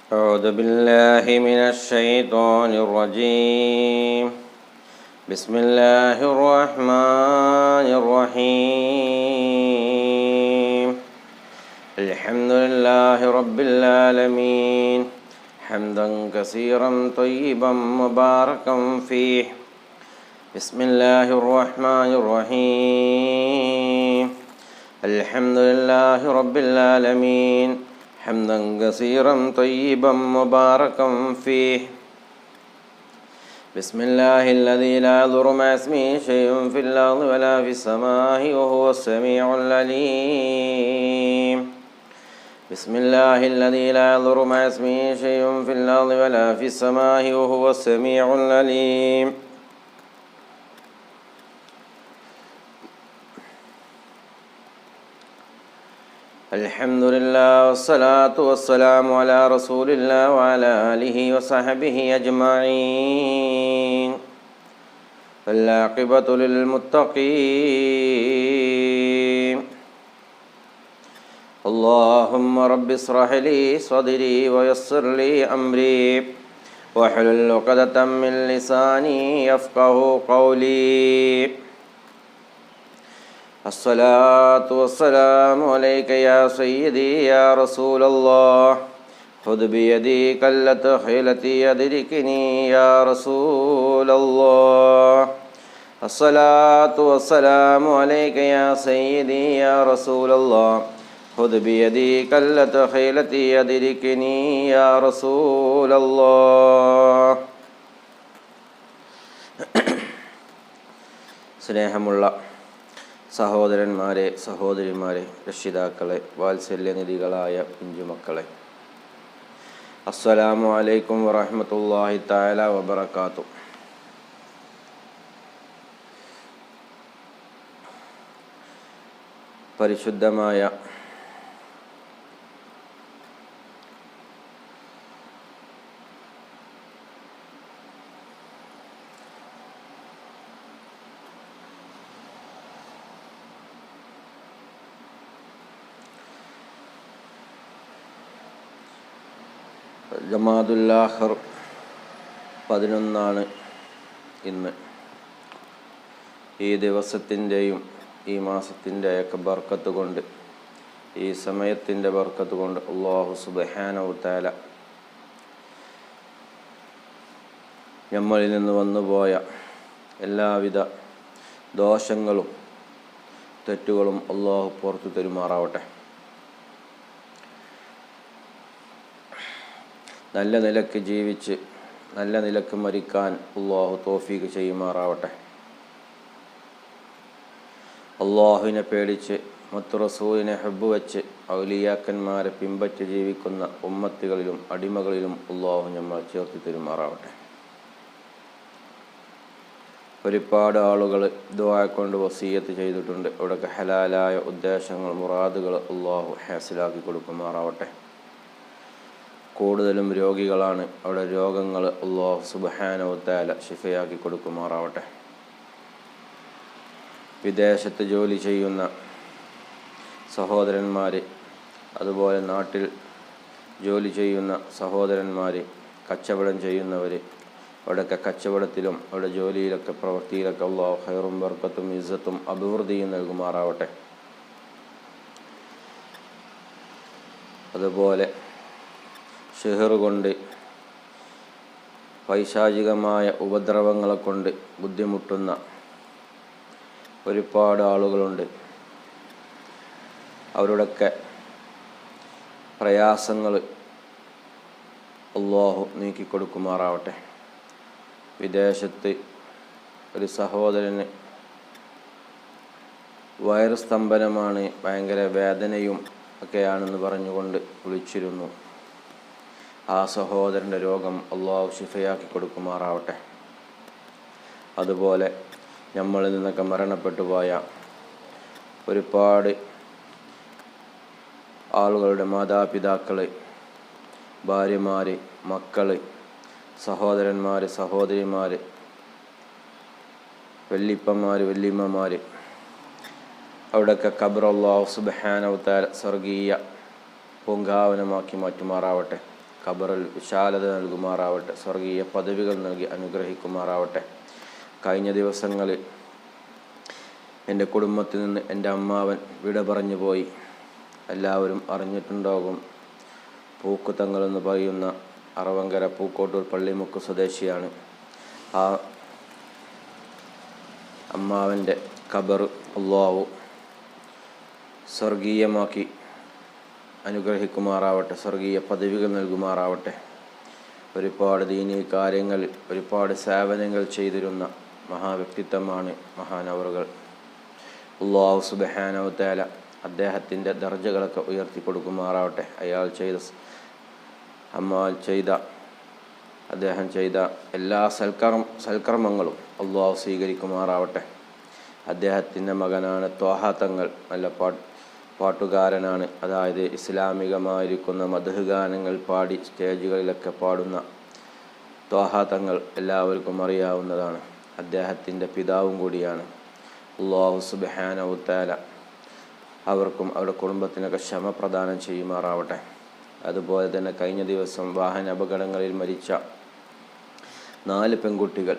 أعوذ بالله من الشيطان الرجيم. بسم الله الرحمن الرحيم. الحمد لله رب العالمين حمدا كثيرا طيبا مباركا فيه. بسم الله الرحمن الرحيم. الحمد لله رب العالمين حمدا كثيرا طيبا مباركا فيه. بسم الله الذي لا يضر مع اسمه شيء في الأرض ولا في السماء وهو السميع العليم. بسم الله الذي لا يضر مع اسمه شيء في الأرض ولا في السماء وهو السميع العليم. الحمد لله والصلاة والسلام على رسول الله وعلى آله وصحبه أجمعين. والعاقبة للمتقين. اللهم رب اشرح لي صدري ويسر لي أمري واحلل عقدة من لساني يفقه قولي. الصلاة والسلام عليك يا سيدي يا رسول الله. خذ بيدي قلت حيلتي أدركني يا رسول الله. الصلاة والسلام عليك يا سيدي يا رسول الله. خذ بيدي قلت حيلتي أدركني يا رسول الله. സ്നേഹമുള്ള സഹോദരന്മാരെ, സഹോദരിമാരെ, രക്ഷിതാക്കളെ, വാത്സല്യനിധികളായ കുഞ്ഞുമക്കളെ, അസ്സലാമു അലൈക്കും വറഹ്മത്തുള്ളാഹി തആല വബറകാതുഹു. പരിശുദ്ധമായ ജമാദുൽ ആഖിർ 11 ഇന്ന്. ഈ ദിവസത്തിൻ്റെയും ഈ മാസത്തിൻ്റെയൊക്കെ ബർക്കത്ത് കൊണ്ട്, ഈ സമയത്തിൻ്റെ ബർക്കത്ത് കൊണ്ട് അല്ലാഹു സുബ്ഹാനഹു തആല നമ്മളിൽ നിന്ന് വന്നുപോയ എല്ലാവിധ ദോഷങ്ങളും തെറ്റുകളും അല്ലാഹു പുറത്തു തരുമാറാവട്ടെ. നല്ല നിലക്ക് ജീവിച്ച് നല്ല നിലക്ക് മരിക്കാൻ അല്ലാഹു തൗഫീഖ് ചെയ്യുമാറാവട്ടെ. അല്ലാഹുവിനെ പേടിച്ച് മുത്തു റസൂലിനെ ഹബ്ബ് വെച്ച് ഔലിയാക്കന്മാരെ പിൻപറ്റി ജീവിക്കുന്ന ഉമ്മത്തികളിലും അടിമകളിലും അല്ലാഹു നമ്മൾ ചേർത്ത് തരുമാറാവട്ടെ. ഒരുപാട് ആളുകൾ ദുആ കൊണ്ട് വസിയ്യത്ത് ചെയ്തിട്ടുണ്ട്. അവിടെയൊക്കെ ഹലാലായ ഉദ്ദേശങ്ങൾ, മുറാദുകൾ അല്ലാഹു ഹാസിലാക്കി കൊടുക്കുമാറാവട്ടെ. കൂടുതലും രോഗികളാണ്. അവിടെ രോഗങ്ങൾ അല്ലാഹു സുബ്ഹാനഹു തആല ശിഫയാക്കി കൊടുക്കുമാറാവട്ടെ. വിദേശത്ത് ജോലി ചെയ്യുന്ന സഹോദരന്മാർ, അതുപോലെ നാട്ടിൽ ജോലി ചെയ്യുന്ന സഹോദരന്മാർ, കച്ചവടം ചെയ്യുന്നവർ, അവിടെയൊക്കെ കച്ചവടത്തിലും അവിടെ ജോലിയിലൊക്കെ പ്രവൃത്തിയിലൊക്കെ അല്ലാഹു ഖൈറും ബർക്കത്തും ഇസ്സത്തും അഭിവൃദ്ധിയും നൽകുമാറാവട്ടെ. അതുപോലെ സിഹർ കൊണ്ട്, പൈശാചികമായ ഉപദ്രവങ്ങളെ കൊണ്ട് ബുദ്ധിമുട്ടുന്ന ഒരുപാട് ആളുകളുണ്ട്. അവരുടെയൊക്കെ പ്രയാസങ്ങൾ അല്ലാഹു നീക്കിക്കൊടുക്കുമാറാവട്ടെ. വിദേശത്ത് ഒരു സഹോദരന് വയറ് സ്തംഭനമാണ്, ഭയങ്കര വേദനയും ഒക്കെയാണെന്ന് പറഞ്ഞുകൊണ്ട് വിളിച്ചിരുന്നു. ആ സഹോദരൻ്റെ രോഗം അല്ലാഹു ശിഫയാക്കി കൊടുക്കുമാറാവട്ടെ. അതുപോലെ നമ്മളിൽ നിന്നൊക്കെ മരണപ്പെട്ടു പോയ ഒരുപാട് ആളുകളുടെ മാതാപിതാക്കൾ, ഭാര്യമാർ, മക്കൾ, സഹോദരന്മാർ, സഹോദരിമാർ, വല്ലിപ്പന്മാർ, വല്ലിമ്മമാർ, അവിടെയൊക്കെ ഖബർ അല്ലാഹു സുബ്ഹാനഹു തആല സ്വർഗീയ പൂങ്കാവനമാക്കി മാറ്റുമാറാവട്ടെ. ഖബറിൽ വിശാലത നൽകുമാറാവട്ടെ, സ്വർഗീയ പദവികൾ നൽകി അനുഗ്രഹിക്കുമാറാവട്ടെ. കഴിഞ്ഞ ദിവസങ്ങളിൽ എൻ്റെ കുടുംബത്തിൽ നിന്ന് എൻ്റെ അമ്മാവൻ വിട പറഞ്ഞു പോയി. എല്ലാവരും അറിഞ്ഞിട്ടുണ്ടാകും. പൂക്കുതങ്ങൾ എന്ന് പറയുന്ന അറവങ്കര പൂക്കോട്ടൂർ പള്ളിമുക്ക് സ്വദേശിയാണ്. ആ അമ്മാവൻ്റെ ഖബർ അല്ലാഹു സ്വർഗീയമാക്കി അനുഗ്രഹിക്കുമാറാവട്ടെ, സ്വർഗീയ പദവികൾ നൽകുമാറാവട്ടെ. ഒരുപാട് ദീനീ കാര്യങ്ങളിൽ ഒരുപാട് സേവനങ്ങൾ ചെയ്തിരുന്ന മഹാവ്യക്തിത്വമാണ് മഹാനവറുകൾ. അല്ലാഹു സുബ്ഹാനഹു തആല അദ്ദേഹത്തിൻ്റെ ദർജകളൊക്കെ ഉയർത്തി കൊടുക്കുമാറാവട്ടെ. അദ്ദേഹം ചെയ്ത എല്ലാ സൽക്കർമ്മങ്ങളും അല്ലാഹു സ്വീകരിക്കുമാറാവട്ടെ. അദ്ദേഹത്തിൻ്റെ മകനാണ് ത്വാഹ തങ്ങൾ. നല്ല പാട്ടുകാരനാണ്. അതായത് ഇസ്ലാമികമായിരിക്കുന്ന മദ്ഹ് ഗാനങ്ങൾ പാടി സ്റ്റേജുകളിലൊക്കെ പാടുന്ന ത്വാഹ തങ്ങൾ എല്ലാവർക്കും അറിയാവുന്നതാണ്. അദ്ദേഹത്തിൻ്റെ പിതാവും കൂടിയാണ്. അല്ലാഹു സുബ്ഹാനഹു തആല അവർക്കും അവരുടെ കുടുംബത്തിനൊക്കെ ക്ഷമ പ്രദാനം ചെയ്യുമാറാവട്ടെ. അതുപോലെ തന്നെ കഴിഞ്ഞ ദിവസം വാഹന അപകടങ്ങളിൽ മരിച്ച 4 പെൺകുട്ടികൾ,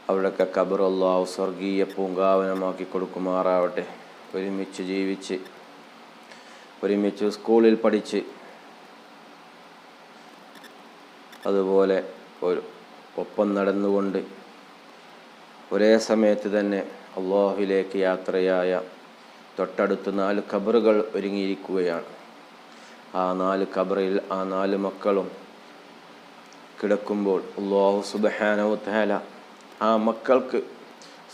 അവരുടെയൊക്കെ ഖബർ അല്ലാഹു സ്വർഗീയ പൂങ്കാവനമാക്കി കൊടുക്കുമാറാവട്ടെ. ഒരുമിച്ച് ജീവിച്ച് ഒരുമിച്ച് സ്കൂളിൽ പഠിച്ച് അതുപോലെ ഒപ്പം നടന്നുകൊണ്ട് ഒരേ സമയത്ത് തന്നെ അല്ലാഹുവിലേക്ക് യാത്രയായ തൊട്ടടുത്ത് 4 ഖബറുകൾ ഒരുങ്ങിയിരിക്കുകയാണ്. ആ 4 ഖബറിൽ ആ 4 മക്കളും കിടക്കുമ്പോൾ അല്ലാഹു സുബ്ഹാനഹു തആല ആ മക്കൾക്ക്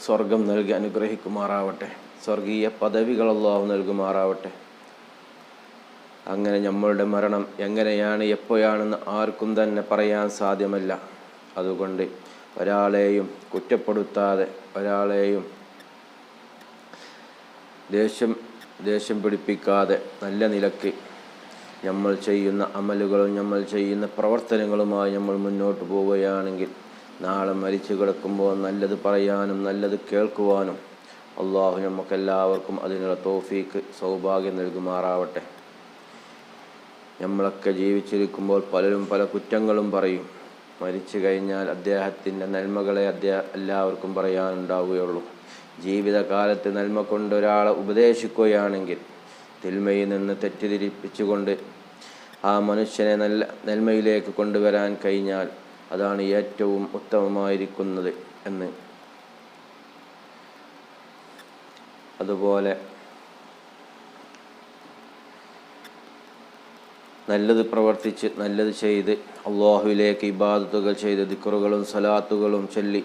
സ്വർഗം നൽകി അനുഗ്രഹിക്കുമാറാവട്ടെ. സ്വർഗീയ പദവികൾ അല്ലാഹു നൽകുമാറാവട്ടെ. അങ്ങനെ നമ്മളുടെ മരണം എങ്ങനെയാണ് എപ്പോഴാണെന്ന് ആർക്കും തന്നെ പറയാൻ സാധ്യമല്ല. അതുകൊണ്ട് ഒരാളെയും കുറ്റപ്പെടുത്താതെ, ഒരാളെയും ദേഷ്യം പിടിപ്പിക്കാതെ നല്ല നിലയ്ക്ക് നമ്മൾ ചെയ്യുന്ന അമലുകളും നമ്മൾ ചെയ്യുന്ന പ്രവർത്തനങ്ങളുമായി നമ്മൾ മുന്നോട്ട് പോവുകയാണെങ്കിൽ നാളെ മരിച്ചു കിടക്കുമ്പോൾ നല്ലത് പറയാനും നല്ലത് കേൾക്കുവാനും അല്ലാഹു നമുക്കെല്ലാവർക്കും അതിനുള്ള തൗഫീക്ക് സൗഭാഗ്യം നൽകുമാറാവട്ടെ. നമ്മളൊക്കെ ജീവിച്ചിരിക്കുമ്പോൾ പലരും പല കുറ്റങ്ങളും പറയും. മരിച്ചു കഴിഞ്ഞാൽ അദ്ദേഹത്തിൻ്റെ നന്മകളെ എല്ലാവർക്കും പറയാനുണ്ടാവുകയുള്ളൂ. ജീവിതകാലത്ത് നന്മ കൊണ്ട് ഒരാളെ ഉപദേശിക്കുകയാണെങ്കിൽ തിന്മയിൽ നിന്ന് തെറ്റിദ്ധരിപ്പിച്ചുകൊണ്ട് ആ മനുഷ്യനെ നന്മയിലേക്ക് കൊണ്ടുവരാൻ കഴിഞ്ഞാൽ അതാണ് ഏറ്റവും ഉത്തമമായിരിക്കുന്നത് എന്ന്. അതുപോലെ നല്ലത് പ്രവർത്തിച്ച് നല്ലത് ചെയ്ത് അല്ലാഹുവിലേക്ക് ഇബാദത്തുകൾ ചെയ്ത് ദിക്റുകളും സലാത്തുകളും ചൊല്ലി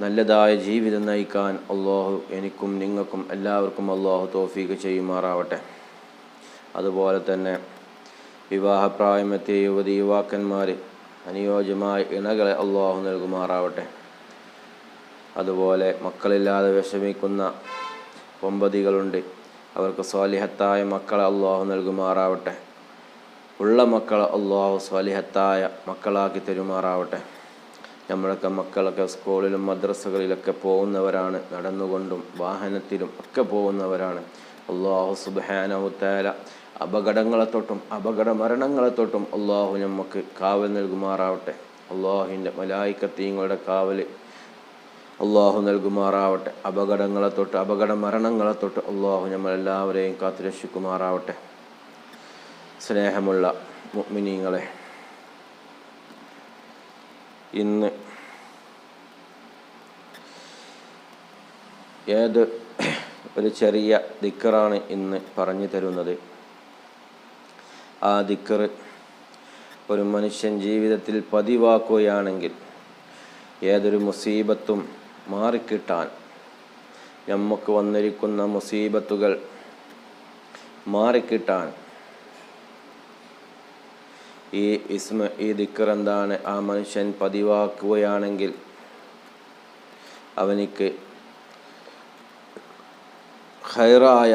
നല്ലതായ ജീവിതം നയിക്കാൻ അല്ലാഹു എനിക്കും നിങ്ങൾക്കും എല്ലാവർക്കും അല്ലാഹു തൗഫീഖ് ചെയ്യുമാറാവട്ടെ. അതുപോലെ തന്നെ വിവാഹപ്രായമെത്തിയ യുവാക്കന്മാർ അനുയോജ്യമായ ഇണകളെ അല്ലാഹു നൽകുമാറാവട്ടെ. അതുപോലെ മക്കളില്ലാതെ വിഷമിക്കുന്ന ദമ്പതികളുണ്ട്, അവർക്ക് സ്വാലിഹത്തായ മക്കളെ അല്ലാഹു നൽകുമാറാവട്ടെ. ഉള്ള മക്കളെ അല്ലാഹു സ്വാലിഹത്തായ മക്കളാക്കി തരുമാറാവട്ടെ. നമ്മളൊക്കെ മക്കളൊക്കെ സ്കൂളിലും മദ്രസകളിലൊക്കെ പോകുന്നവരാണ്, നടന്നുകൊണ്ടും വാഹനത്തിലും ഒക്കെ പോകുന്നവരാണ്. അല്ലാഹു സുബ്ഹാനഹു തആല അപകടങ്ങളെ തൊട്ടും അപകട മരണങ്ങളെ തൊട്ടും അല്ലാഹു നമുക്ക് കാവൽ നൽകുമാറാവട്ടെ. അല്ലാഹുവിൻ്റെ മലായികത്തീങ്ങളുടെ കാവൽ അല്ലാഹു നൽകുമാറാവട്ടെ. അപകടങ്ങളെ തൊട്ട് അപകട മരണങ്ങളെ തൊട്ട് അല്ലാഹു നമ്മളെല്ലാവരെയും കാത്തുരക്ഷിക്കുമാറാവട്ടെ. സ്നേഹമുള്ള മുഅ്മിനീങ്ങളെ, ഇന്ന് ഒരു ചെറിയ ദിക്റാണ് ഇന്ന് പറഞ്ഞു തരുന്നത്. ആ ദിക്ർ ഒരു മനുഷ്യൻ ജീവിതത്തിൽ പതിവാക്കുകയാണെങ്കിൽ ഏതൊരു മുസീബത്തും മാറിക്കിട്ടാൻ, നമുക്ക് വന്നിരിക്കുന്ന മുസീബത്തുകൾ മാറിക്കിട്ടാൻ ഈ ദിക്ർ എന്താണ്, ആ മനുഷ്യൻ പതിവാക്കുകയാണെങ്കിൽ അവനിക്ക് ഖൈറായ,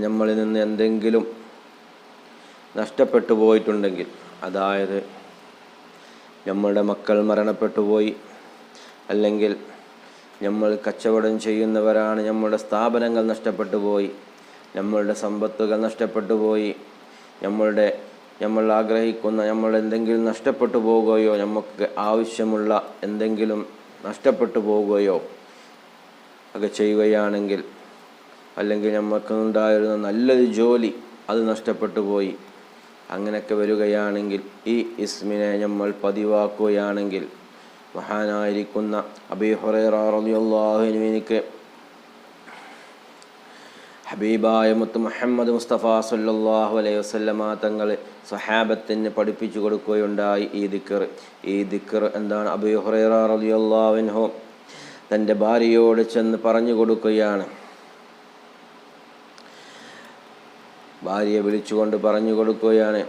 നമ്മളിൽ നിന്ന് എന്തെങ്കിലും നഷ്ടപ്പെട്ടു പോയിട്ടുണ്ടെങ്കിൽ, അതായത് നമ്മളുടെ മക്കൾ മരണപ്പെട്ടു പോയി, അല്ലെങ്കിൽ നമ്മൾ കച്ചവടം ചെയ്യുന്നവരാണ്, നമ്മുടെ സ്ഥാപനങ്ങൾ നഷ്ടപ്പെട്ടു പോയി, നമ്മളുടെ സമ്പത്തുകൾ നഷ്ടപ്പെട്ടു പോയി, നമ്മൾ ആഗ്രഹിക്കുന്ന എന്തെങ്കിലും നഷ്ടപ്പെട്ടു പോകുകയോ നമുക്ക് ആവശ്യമുള്ള എന്തെങ്കിലും നഷ്ടപ്പെട്ടു പോകുകയോ ഒക്കെ ചെയ്യുകയാണെങ്കിൽ, അല്ലെങ്കിൽ നമുക്കുണ്ടായിരുന്ന നല്ലൊരു ജോലി അത് നഷ്ടപ്പെട്ടു പോയി, അങ്ങനെയൊക്കെ വരികയാണെങ്കിൽ ഈ ഇസ്മിനെ നമ്മൾ പതിവാക്കുകയാണെങ്കിൽ, മഹാനായിരിക്കുന്ന അബീ ഹുറൈറ റളിയല്ലാഹു അൻഹു എനിക്ക് ഹബീബായ മുത്ത് മുഹമ്മദ് മുസ്തഫ സല്ലല്ലാഹു അലൈഹി വസല്ലമ തങ്ങൾ സ്വഹാബത്തിന് പഠിപ്പിച്ചു കൊടുക്കുകയുണ്ടായി. ഈ ദിക്ർ എന്താണ്? അബീ ഹുറൈറ റളിയല്ലാഹു അൻഹു തൻ്റെ ഭാര്യയോട് ചെന്ന് പറഞ്ഞു കൊടുക്കുകയാണ്. ഭാര്യയെ വിളിച്ചുകൊണ്ട് പറഞ്ഞു കൊടുക്കുകയാണ്,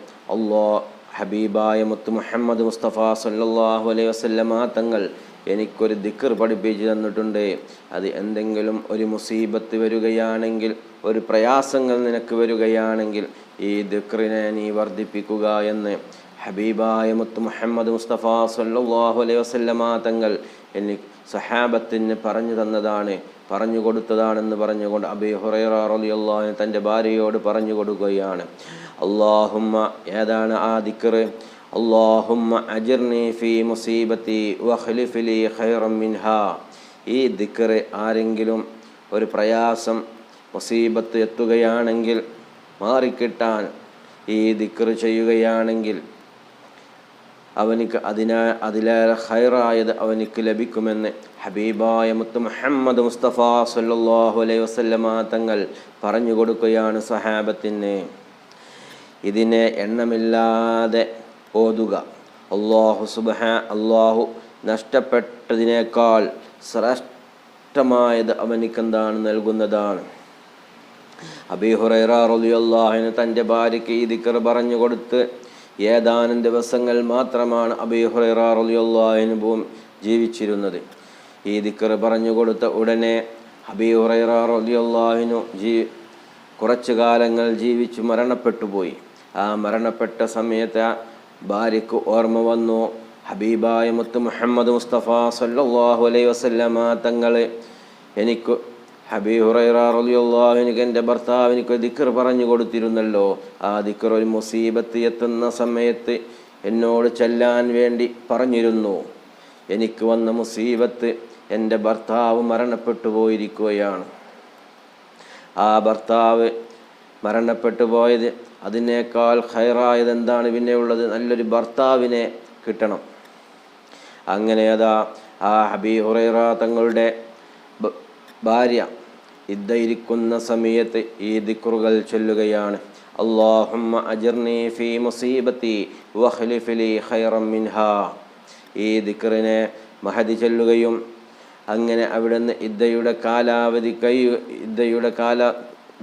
ഹബീബായ മുത്ത് മുഹമ്മദ് മുസ്തഫ സല്ലല്ലാഹു അലൈഹി വസല്ലമ തങ്ങൾ എനിക്കൊരു ദിക്ർ പഠിപ്പിച്ചു തന്നിട്ടുണ്ട്. അത് എന്തെങ്കിലും ഒരു മുസീബത്ത് വരികയാണെങ്കിൽ, ഒരു പ്രയാസങ്ങൾ നിനക്ക് വരികയാണെങ്കിൽ ഈ ദിക്റിനെ നീ വർദ്ധിപ്പിക്കുക എന്ന് ഹബീബായ മുത്ത് മുഹമ്മദ് മുസ്തഫ സല്ലല്ലാഹു അലൈഹി വസല്ലമ തങ്ങൾ എനിക്ക് സഹാബത്തിന് പറഞ്ഞു കൊടുത്തതാണെന്ന് പറഞ്ഞുകൊണ്ട് അബീ ഹുറൈറ റളിയല്ലാഹു അൻഹു തൻ്റെ ഭാര്യയോട് പറഞ്ഞു കൊടുക്കുകയാണ്. അല്ലാഹുമ്മ, ഏതാണ് ആ ദിക്ർ? അല്ലാഹുമ്മ അജിർനി ഫീ മുസീബത്തി വഖ്ലിഫ് ലീ ഖൈറൻ മിൻഹാ. ഈ ദിക്ർ ആരെങ്കിലും ഒരു പ്രയാസം മുസീബത്ത് എത്തുകയാണെങ്കിൽ, മാറിക്കിട്ടാൻ ഈ ദിക്ർ ചെയ്യുകയാണെങ്കിൽ അവനിക്ക് അതിലേറെ ഖൈറായത് അവനിക്ക് ലഭിക്കുമെന്ന് ഹബീബായ മുത്ത് മുഹമ്മദ് മുസ്തഫ സല്ലല്ലാഹു അലൈഹി വസല്ലമ തങ്ങൾ പറഞ്ഞു കൊടുക്കുകയാണ് സഹാബത്തിന്. ഇതിനെ എണ്ണമില്ലാതെ ഓതുക. അല്ലാഹു നഷ്ടപ്പെട്ടതിനേക്കാൾ ശ്രേഷ്ഠമായത് അവനിക്കെന്താണ് നൽകുന്നതാണ്. അബീ ഹുറൈറ റളിയല്ലാഹു അൻഹു തൻ്റെ ഭാര്യയ്ക്ക് ഈ ദിക്ർ പറഞ്ഞു കൊടുത്ത് ഏതാനും ദിവസങ്ങൾ മാത്രമാണ് അബീ ഹുറൈറ റളിയല്ലാഹു അൻഹു ജീവിച്ചിരുന്നത്. ഈ ദിക്ർ പറഞ്ഞു കൊടുത്ത ഉടനെ അബീ ഹുറൈറ റളിയല്ലാഹു അൻഹു കുറച്ചു കാലങ്ങൾ ജീവിച്ചു മരണപ്പെട്ടു പോയി. ആ മരണപ്പെട്ട സമയത്ത് ഭാര്യയ്ക്ക് ഓർമ്മ വന്നു, ഹബീബായ മുത്ത് മുഹമ്മദ് മുസ്തഫ സല്ലല്ലാഹു അലൈഹി വസല്ലമ തങ്ങൾ എനിക്ക് അബീ ഹുറൈറ റളിയല്ലാഹു അൻഹു എൻ്റെ ഭർത്താവിനിക്ക് ദിക്ർ പറഞ്ഞു കൊടുത്തിരുന്നല്ലോ. ആ ദിക്ർ ഒരു മുസീബത്ത് എത്തുന്ന സമയത്ത് എന്നോട് ചെല്ലാൻ വേണ്ടി പറഞ്ഞിരുന്നു. എനിക്ക് വന്ന മുസീബത്ത് എൻ്റെ ഭർത്താവ് മരണപ്പെട്ടു പോയിരിക്കുകയാണ്. ആ ഭർത്താവ് മരണപ്പെട്ടു പോയത് അതിനേക്കാൾ ഖൈറായത് എന്താണ് പിന്നെ ഉള്ളത്? നല്ലൊരു ഭർത്താവിനെ കിട്ടണം. അങ്ങനെ ആ അബീ ഹുറൈറ തങ്ങളുടെ ഭാര്യ ഇരിക്കുന്ന സമയത്ത് ഈ ദിക്റുകൾ ചൊല്ലുകയാണ്. അല്ലാഹുമ്മ അജിർനി ഫീ മുസീബത്തി വഖ്ലിഫ് ലീ ഖൈറൻ മിൻഹാ. ഈ ദിക്റിനെ മഹദി ചൊല്ലുകയും അങ്ങനെ അവിടുന്ന് ഇദ്ദയുടെ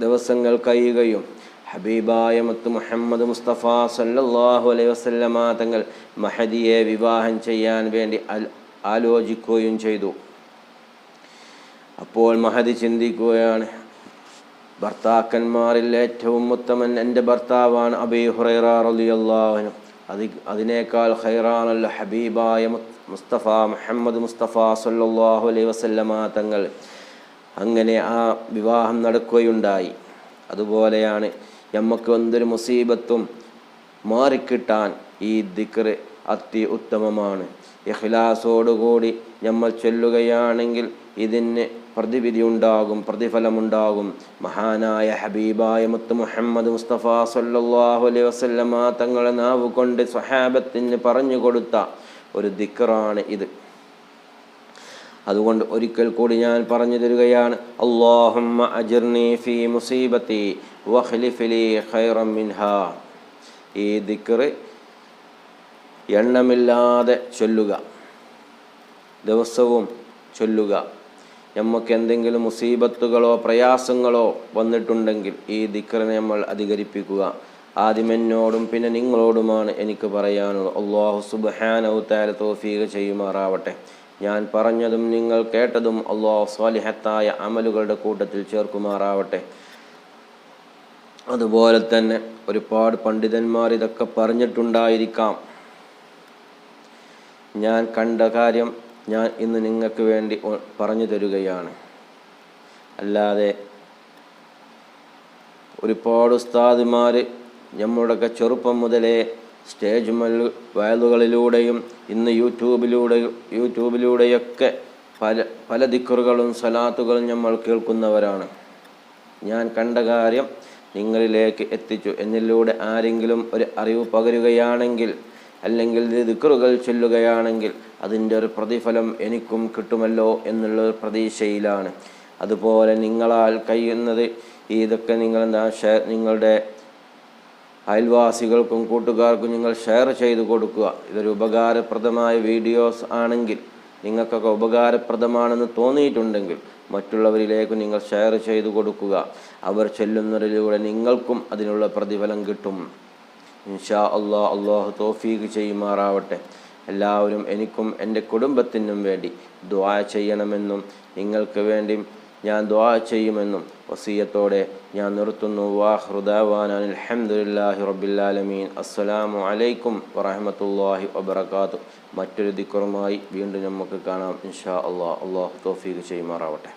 ദിവസങ്ങൾ കഴിയുകയും ഹബീബായ മുത്ത് മുഹമ്മദ് മുസ്തഫ സല്ലല്ലാഹു അലൈഹി വസല്ലമ തങ്ങൾ മഹദിയെ വിവാഹം ചെയ്യാൻ വേണ്ടി ആലോചിക്കുകയും ചെയ്തു. അപ്പോൾ മഹദി ചിന്തിക്കുകയാണ്, ഭർത്താക്കന്മാരിൽ ഏറ്റവും ഉത്തമൻ എൻ്റെ ഭർത്താവാണ് അബീ ഹുറൈറ റളിയല്ലാഹു അൻഹു. അതിനേക്കാൾ ഖൈറാണല്ലോ ഹബീബായ മുസ്തഫ മുഹമ്മദ് മുസ്തഫ സല്ലല്ലാഹു അലൈഹി വസല്ലമ തങ്ങൾ. അങ്ങനെ ആ വിവാഹം നടക്കുകയുണ്ടായി. അതുപോലെയാണ് നമുക്ക് എന്തൊരു മുസീബത്തും മാറിക്കിട്ടാൻ ഈ ദിക്ർ അതി ഉത്തമമാണ്. ഇഖ്ലാസോടുകൂടി നമ്മൾ ചൊല്ലുകയാണെങ്കിൽ ഇതിന് പ്രതിഫലമുണ്ടാകും. മഹാനായ ഹബീബായ മുത്ത് മുഹമ്മദ് മുസ്തഫ സല്ലല്ലാഹു അലൈഹി വസല്ലമ തങ്ങളെ നാവ് കൊണ്ട് സ്വഹാബത്തിന് പറഞ്ഞു കൊടുത്ത ഒരു ദിക്റാണ് ഇത്. അതുകൊണ്ട് ഒരിക്കൽ കൂടി ഞാൻ പറഞ്ഞു തരികയാണ്. അല്ലാഹുമ്മ അജിർനി ഫീ മുസീബത്തി വഖ്ലിഫ് ലീ ഖൈറൻ മിൻഹാ. ഈ ദിക്ർ എണ്ണമില്ലാതെ ചൊല്ലുക, ദിവസവും ചൊല്ലുക. നമുക്ക് എന്തെങ്കിലും മുസീബത്തുകളോ പ്രയാസങ്ങളോ വന്നിട്ടുണ്ടെങ്കിൽ ഈ ദിക്റിനെ നമ്മൾ അധികരിപ്പിക്കുക. ആദ്യം എന്നോടും പിന്നെ നിങ്ങളോടുമാണ് എനിക്ക് പറയാനുള്ളത്. അല്ലാഹു സുബ്ഹാനഹു തആല തൗഫീഖ് ചെയ്യുമാറാവട്ടെ. ഞാൻ പറഞ്ഞതും നിങ്ങൾ കേട്ടതും അല്ലാഹു സ്വാലിഹത്തായ അമലുകളുടെ കൂട്ടത്തിൽ ചേർക്കുമാറാവട്ടെ. അതുപോലെ തന്നെ ഒരുപാട് പണ്ഡിതന്മാർ ഇതൊക്കെ പറഞ്ഞിട്ടുണ്ടായിരിക്കാം. ഞാൻ കണ്ട കാര്യം ഞാൻ ഇന്ന് നിങ്ങൾക്ക് വേണ്ടി പറഞ്ഞു തരുകയാണ്. അല്ലാതെ ഒരുപാട് ഉസ്താദുമാർ നമ്മുടെയൊക്കെ ചെറുപ്പം മുതലേ സ്റ്റേജ് വയലുകളിലൂടെയും ഇന്ന് യൂട്യൂബിലൂടെയൊക്കെ പല ദിക്റുകളും സലാത്തുകളും നമ്മൾ കേൾക്കുന്നവരാണ്. ഞാൻ കണ്ട കാര്യം നിങ്ങളിലേക്ക് എത്തിച്ചു. എന്നിലൂടെ ആരെങ്കിലും ഒരു അറിവ് പകരുകയാണെങ്കിൽ, അല്ലെങ്കിൽ ദിക്റുകൾ ചൊല്ലുകയാണെങ്കിൽ അതിൻ്റെ ഒരു പ്രതിഫലം എനിക്കും കിട്ടുമല്ലോ എന്നുള്ള പ്രതീക്ഷയിലാണ്. അതുപോലെ നിങ്ങളാൽ കഴിയുന്നത് ഇതൊക്കെ നിങ്ങളുടെ അയൽവാസികൾക്കും കൂട്ടുകാർക്കും നിങ്ങൾ ഷെയർ ചെയ്തു കൊടുക്കുക. ഇതൊരു ഉപകാരപ്രദമായ വീഡിയോസ് ആണെങ്കിൽ, നിങ്ങൾക്കൊക്കെ ഉപകാരപ്രദമാണെന്ന് തോന്നിയിട്ടുണ്ടെങ്കിൽ മറ്റുള്ളവരിലേക്ക് നിങ്ങൾ ഷെയർ ചെയ്തു കൊടുക്കുക. അവർ ചെല്ലുന്നതിലൂടെ നിങ്ങൾക്കും അതിനുള്ള പ്രതിഫലം കിട്ടും. ഇൻഷാ അല്ലാഹ്. അല്ലാഹു തൗഫീഖ് ചെയ്യുമാറാവട്ടെ. എല്ലാവരും എനിക്കും എൻ്റെ കുടുംബത്തിനും വേണ്ടി ദുആ ചെയ്യണമെന്നും നിങ്ങൾക്ക് വേണ്ടി ഞാൻ ദുആ ചെയ്യുമെന്നും വസിയത്തോടെ ഞാൻ നിർത്തുന്നു. വാഖിറു ദഅവാനാ അൽഹംദുലില്ലാഹി റബ്ബിൽ ആലമീൻ. അസ്സലാമു അലൈക്കും വറഹ്മത്തുള്ളാഹി വബറകാതുഹു. മറ്റൊരു ദിക്റുമായി വീണ്ടും നമുക്ക് കാണാം ഇൻഷാ അല്ലാഹ്. അല്ലാഹു തൗഫീഖ് ചെയ്യുമാറാവട്ടെ.